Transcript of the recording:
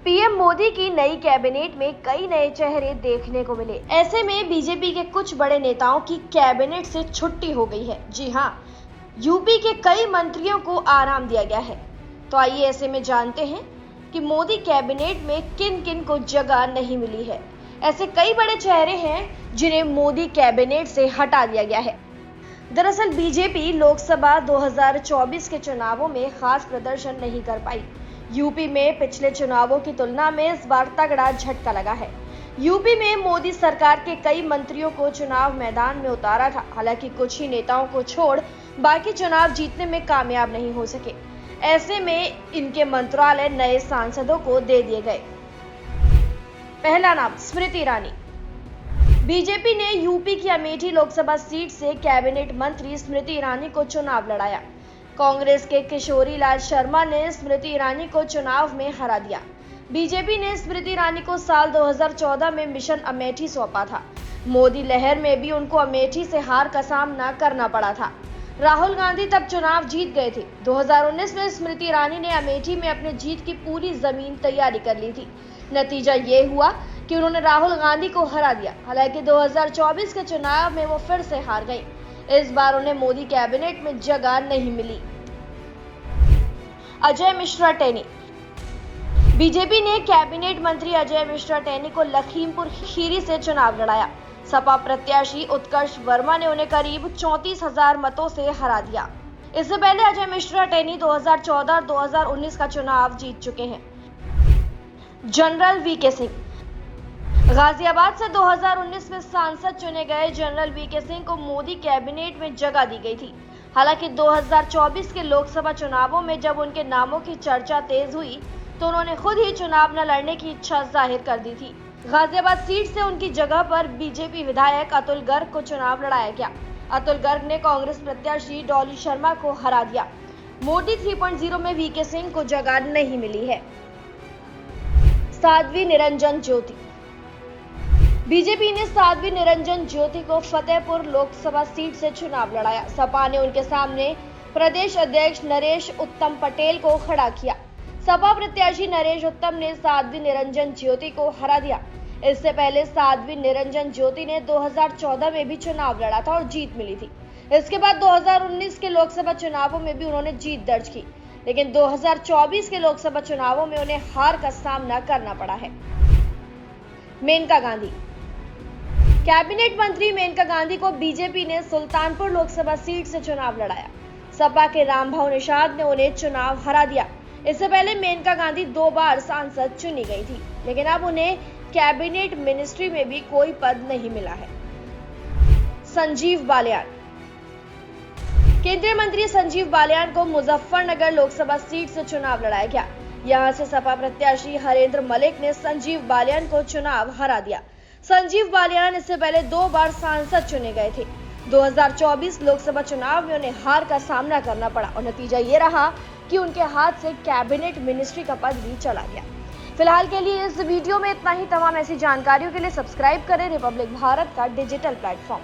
PM Modi की नई cabinet में कई नए चेहरे देखने को मिले। ऐसे में बीजेपी के कुछ बड़े नेताओं की कैबिनेट से छुट्टी हो गई है। जी हां, यूपी के कई मंत्रियों को आराम दिया गया है। तो आइए ऐसे में जानते हैं कि मोदी कैबिनेट में किन किन को जगह नहीं मिली है। ऐसे कई बड़े चेहरे हैं जिन्हें मोदी कैबिनेट से हटा दिया गया है। दरअसल बीजेपी लोकसभा 2024 के चुनावों में खास प्रदर्शन नहीं कर पाई। यूपी में पिछले चुनावों की तुलना में इस बार तगड़ा झटका लगा है। यूपी में मोदी सरकार के कई मंत्रियों को चुनाव मैदान में उतारा था। हालांकि कुछ ही नेताओं को छोड़ बाकी चुनाव जीतने में कामयाब नहीं हो सके। ऐसे में इनके मंत्रालय नए सांसदों को दे दिए गए। पहला नाम स्मृति ईरानी। बीजेपी ने यूपी की अमेठी लोकसभा सीट से कैबिनेट मंत्री स्मृति ईरानी को चुनाव लड़ाया। कांग्रेस के किशोरी लाल शर्मा ने स्मृति ईरानी को चुनाव में हरा दिया। बीजेपी ने स्मृति ईरानी को साल 2014 में मिशन अमेठी सौंपा था। मोदी लहर में भी उनको अमेठी से हार का सामना करना पड़ा था। राहुल गांधी तब चुनाव जीत गए थे। 2019 में स्मृति ईरानी ने अमेठी में अपने जीत की पूरी जमीन तैयारी कर ली थी। नतीजा ये हुआ कि उन्होंने राहुल गांधी को हरा दिया। हालांकि 2024 के चुनाव में वो फिर से हार गई। इस बार उन्हें मोदी कैबिनेट में जगह नहीं मिली। अजय मिश्रा टेनी। बीजेपी ने कैबिनेट मंत्री अजय मिश्रा टेनी को लखीमपुर खीरी से चुनाव लड़ाया। सपा प्रत्याशी उत्कर्ष वर्मा ने उन्हें करीब 34,000 मतों से हरा दिया। इससे पहले अजय मिश्रा टेनी 2014 और 2019 का चुनाव जीत चुके हैं। General VK Singh. गाजियाबाद से 2019 में सांसद चुने गए जनरल वीके सिंह को मोदी कैबिनेट में जगह दी गई थी। हालांकि 2024 के लोकसभा चुनावों में जब उनके नामों की चर्चा तेज हुई तो उन्होंने खुद ही चुनाव न लड़ने की इच्छा जाहिर कर दी थी। गाजियाबाद सीट से उनकी जगह पर बीजेपी विधायक अतुल गर्ग को चुनाव लड़ाया गया। अतुल गर्ग ने कांग्रेस प्रत्याशी डॉली शर्मा को हरा दिया। मोदी 3.0 में वीके सिंह को जगह नहीं मिली है। साध्वी निरंजन ज्योति। बीजेपी ने साध्वी निरंजन ज्योति को फतेहपुर लोकसभा सीट से चुनाव लड़ाया। सपा ने उनके सामने प्रदेश अध्यक्ष नरेश उत्तम पटेल को खड़ा किया। सपा प्रत्याशी नरेश उत्तम ने साध्वी निरंजन ज्योति को हरा दिया। इससे पहले साध्वी निरंजन ज्योति ने 2014 में भी चुनाव लड़ा था और जीत मिली थी। इसके बाद 2019 के लोकसभा चुनावों में भी उन्होंने जीत दर्ज की, लेकिन 2024 के लोकसभा चुनावों में उन्हें हार का सामना करना पड़ा है। मेनका गांधी। कैबिनेट मंत्री मेनका गांधी को बीजेपी ने सुल्तानपुर लोकसभा सीट से चुनाव लड़ाया। सपा के रामभाऊ निषाद ने उन्हें चुनाव हरा दिया। इससे पहले मेनका गांधी 2 बार सांसद चुनी गई थी, लेकिन अब उन्हें कैबिनेट मिनिस्ट्री में भी कोई पद नहीं मिला है। संजीव बालियान। केंद्रीय मंत्री संजीव बालियान को मुजफ्फरनगर लोकसभा सीट से चुनाव लड़ाया गया। यहां से सपा प्रत्याशी हरेंद्र मलिक ने संजीव बालियान को चुनाव हरा दिया। संजीव बालियान इससे पहले 2 बार सांसद चुने गए थे। 2024 लोकसभा चुनाव में उन्हें हार का सामना करना पड़ा और नतीजा ये रहा कि उनके हाथ से कैबिनेट मिनिस्ट्री का पद भी चला गया। फिलहाल के लिए इस वीडियो में इतना ही। तमाम ऐसी जानकारियों के लिए सब्सक्राइब करें रिपब्लिक भारत का डिजिटल प्लेटफॉर्म।